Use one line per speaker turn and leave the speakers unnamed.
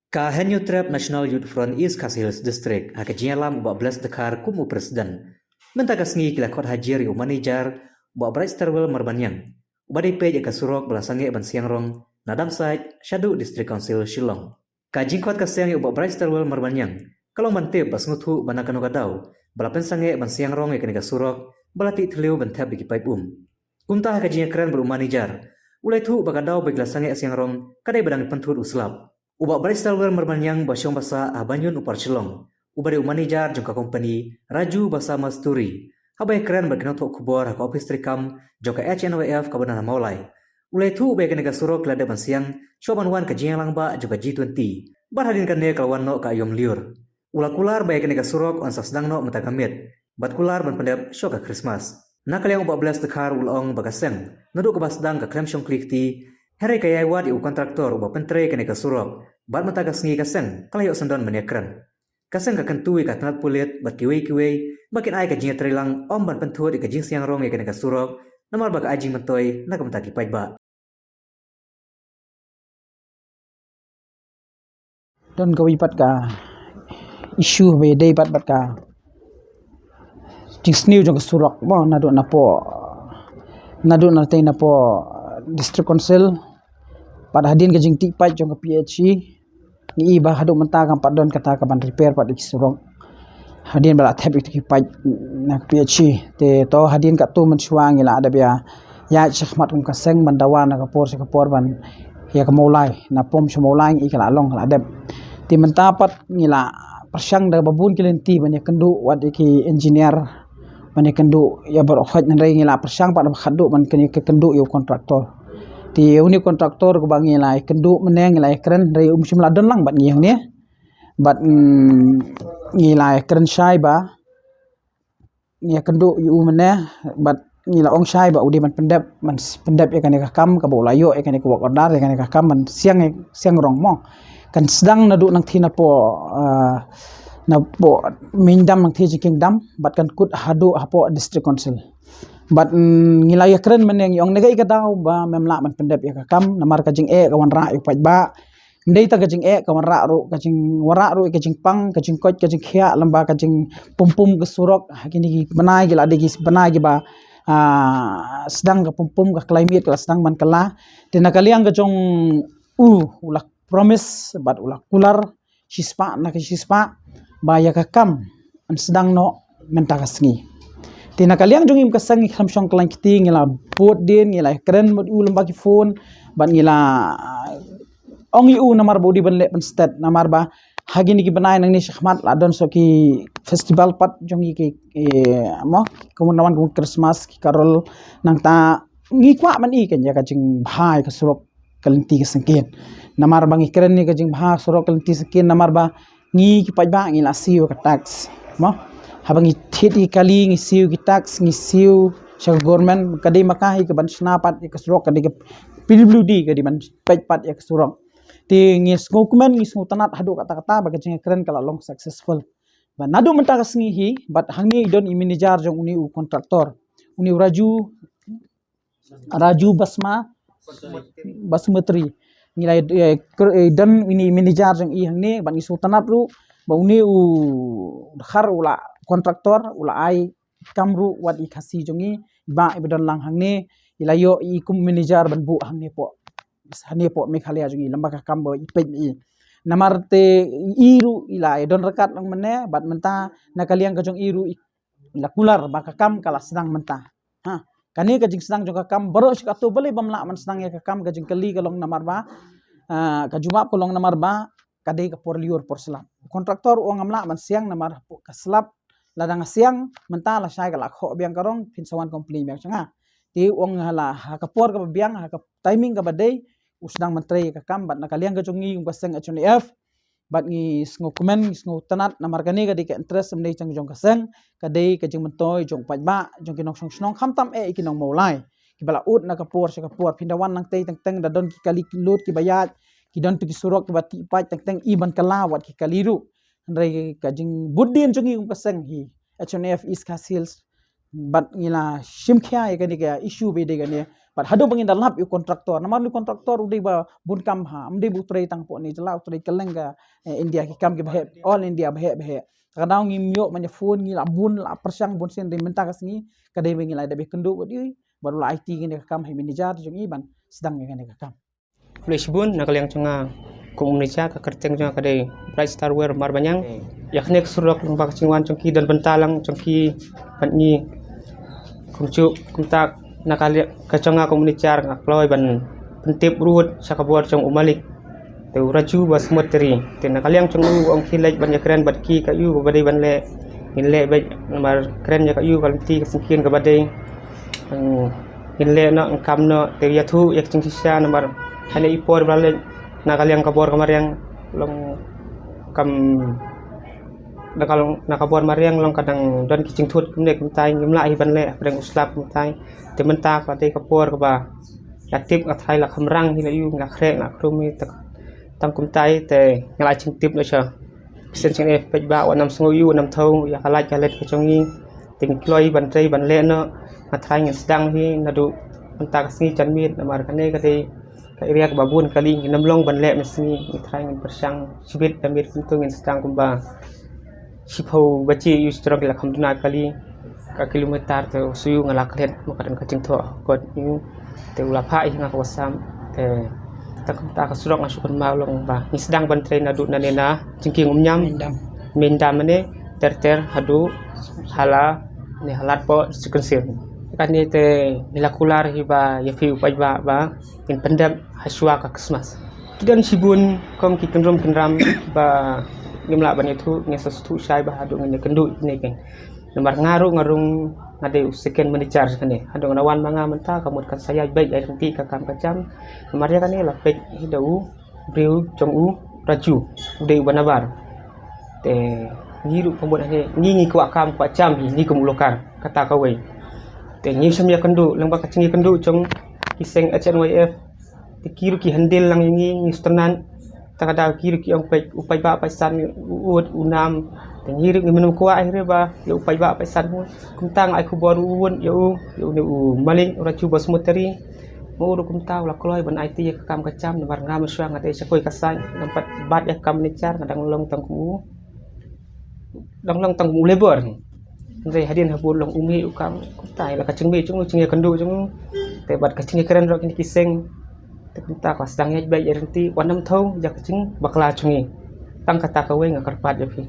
Ka Henyu Trap National Youth Front East Kasihils District haka jialam 14 dekar kumu presiden. Mentaka sengi kila kot hajir yu manager buat bright starwell merbanyang. Ubadi pej ka surok belasangi ban siang rong nadam side Shadu District Council Shillong. Ka jingkot ka siang yu buat bright starwell merbanyang. Kalau mantip bas ngutu banakan gadau balapen sange ban siang rong ikan ka surok balati tliu ban tab bigi pipe Kumta haka jinya keren beru manager. Ulai tu bagadau bagi sange siang rong kadai badang pentut uslap. Ubak baris talwer merbanyang basyong basa abanyun upar celong. Ubari manager jangka company Raju Basa Masturi. Habai keren berkenal tok kubor hak office trikam jangka HNWF kabana maulai. Ulai tu ubai kena surok lada ban siang shoban wan ka jiang langba jangka G20. Barhadin kane kalwan no ka ayom liur. Ula kular bai kena surok on sasdang no matakamit. Bat kular ban pendep shoka Christmas. Nakaliang 14 dekar ulong bagaseng. Nuduk ke basdang ka kremsyong klik ti. Hari kaya wadi u kontraktor uba pentre kene ka surok, bat mata ka sengi kaseng, kalayo sendon menekran. Kaseng ka kentui ka tanat pulit, bat kiwei, makin ay ka jinga trilang, om ban pentuat i ka jing siang rong kene ka surok, namar baka ajing mentoy, na kamta ki paitba.
Don gawi pat ka isu be day pat ka jing sniu jong ka surok mo nadu na tay na po district council pada hadin ke jing ti pat jong ka PHC ni iba hadu mentagam pat don kata ka ban repair pat di surok hadin bala thep ki pat na PHC te to hadin ka tu mensuang ila ada bia ya syahmat ka seng bandawan ka por ban ya ka maulai na pom maulai i kala long kala adep ti mentapat ngila persyang da babun kilenti banyak kendu wat ki engineer banyak kendu ya berokhat nrai ngila persyang pat khadu ban ke kendu yo kontraktor ti uni kontraktor ko bangi lai kendu meneng lai keren dari simla don lang bat ngiang ni bat ngila keren syai ba ngia kendu yu meneh bat ngila ong syai ba udi man pendep ya kan ka kam ka bolayo ya kan ka wak order ya kan ka kam man siang rong mo kan sedang nadu nang thina po mindam nang thi kingdom bat kan kut hadu hapo district council bat ngilaya keren meneng yong negai ka daw ba memla man pendep ya kam namar ka jing kawan ra yu paj ba ndai ta ka jing kawan ra ru ka jing wara ru ka jing pang ka jing kot ka jing khia lamba ka jing pum ke surok hakini banai gila degi banai gi ba sedang ka pum ka climate ka sedang man kala te nakaliang ka jong ulak promise bat ulak kular sispa ba ya ka kam an sedang no menta ka sengi tina kaliang jong im kasang i khamsyong klang kiti ngila bot din ngila keren mod ulam bagi phone ban ngila ong yu namar bodi ban le ban stat namar ba hagini ki banai nang ni syahmat ladon so ki festival pat jong ki mo kumun Christmas ki karol nang ta ngi kwa man i kan ya ka jing bhai ka surok kalenti ka sengken namar bang keren ni ka jing bha surok kalenti sengken namar ba ngi ki pajba ngila siu ka tax mo habang ithiti kali ngisiu ki tax ngisiu sa government kadi makahi ka ban snapat ka surok kadi ka PWD kadi ban pat ya ka surok ti ngis dokumen ngis tanat hadu kata-kata baga jing keren kala long successful ban nadu menta ka sengihi bat hangni don manager jong uni kontraktor uni Raju Basmati ngilai dan ini manager jong i hangni ban isu tanat ru ba uni khar ula kontraktor ula ai kamru wat ikasi jongi ba ibdan lang hangni ilayo i kum manager ban bu hangni po Meghalaya jongi lamba ka kambo ipej mi namar te iru ila don rekat lang mene bat menta nakaliang ka jong iru ila kular ba ka kam kala sedang menta ha kani ka jing sedang jong ka kam baro sikatu beli bamla man sedang ya ka kam ka jing kali kalong namar ba ka juma kolong namar ba kadai ka por liur por selap kontraktor uang amla man siang namar ka selap ladang siang mentala syai kala kho biang karong pinsawan komplain biang changa ti uang hala hakapor ka biang haka timing ka badai usdang mentre ka kam bat nakaliang ka jongi ka seng HNF bat ngi sngo komen sngo tanat namar kani ka di ka interest mendai chang jong ka seng kadai ka jing mentoy jong pajba jong kinong snong khamtam ikinong maulai ki bala ut na ka por pindawan nang tei teng da don ki kali lut ki bayat ki don tu ki surok ki bati paj teng iban kala wat ki kaliru Andrei ka jing buddin jongi kaseng hi HNF East Hills but ngila shimkhya ya kan ya issue be de kan ya but hado bangin dalap yu kontraktor namar lu kontraktor udah ba bun kam ha amde bu trai tang po ni jala trai kelenga India ki kam ke bahe all India bahe kadang ngimyo manya phone ngila bun la persang bun sen de menta kasni kadai ngila de be kendu bodi baru la IT kan kam he manager jong iban sedang kan kam
Flash bun nakaliang chunga komunica ka kerteng chunga kadai bright star wear mar banyang yaknek surok lung bak chingwan chongki dan bentalang chongki panni kumcu kumtak nakali kachonga komunicar ngakloi ban pentip ruut sakabor chong umalik te raju bas moteri te nakaliang chong ong khilaj ban yakren bat ki ka yu badai ban le inle ba namar kren ya ka yu kalti kasingkin ka badai inle no kam no te yathu yak chingkisya namar hane ipor bale nakaliang kabor kamariang long kam kalau nakabor mariang long kadang don kicing thut kumne kumtai ngimla hi banle apreng uslap kumtai te menta ka te kapor ka ba yaktip ka thai la khamrang hi la yu nga khre nga krumi tak tam kumtai te ngala ching tip la cha sen ching e pej ba wa nam sngo yu nam thau ya kala chalet ka chongi ting kloi ban trei ban le no nga thai ngi sedang hi nadu menta ka sngi chan mit namar kane ka te ka iriak babun kali ngi namlong ban le mesni ngi thai ngi persang sibit damit kuntung ngi sedang kumba Sipau baci yu strong la khamduna kali ka kilometer te suyu ngala klet makadan kacing tho god yu te ula pha hi nga wasam te ta ka surok ngasukun maulong ba ni sedang ban train adu nanena cingking umnyam mendam ne ter hadu hala ni halat po sikensir kan ni te milakular hi ba ya fi upai ba in pendam haswa ka kesmas kidan sibun kom ki kendrom kendram ba nimla ban itu ngesa stu sai ba hadu ngene kendu ni kan nomor ngarung ngade second manager kan ni hadu nawan manga menta kamut kan saya baik ai nanti ka kam kacam nomor ya kan ni la pek hidau breu jongu raju ude banabar te ngiru pembut ni ngi ku akam ku cam ni kumulokan kata kawai te ngi samya kendu lang ba kacingi kendu jong kiseng HNYF dikiru ki handel lang ngi stenan takada kiri ki ang upai ba paisan uud unam tengirik ni minum kuah akhirnya ba ya upai ba paisan mo kumtang ai ku boru uun ya ne maling ora cuba smuteri mo uru kumtang la kloi ban IT ya kam kacam nemar ngam suang ate sakoi kasai nampat bat ya kam nicar kadang long tangku labor Andre hadin habul long umi ukam kutai la kacing be chung chung ya kendu chung te bat kacing keren rok ni kiseng kita kelas sedangnya baik nanti warna tahu jak kecing bakal cungi tang kata kawai nggak kerpat jadi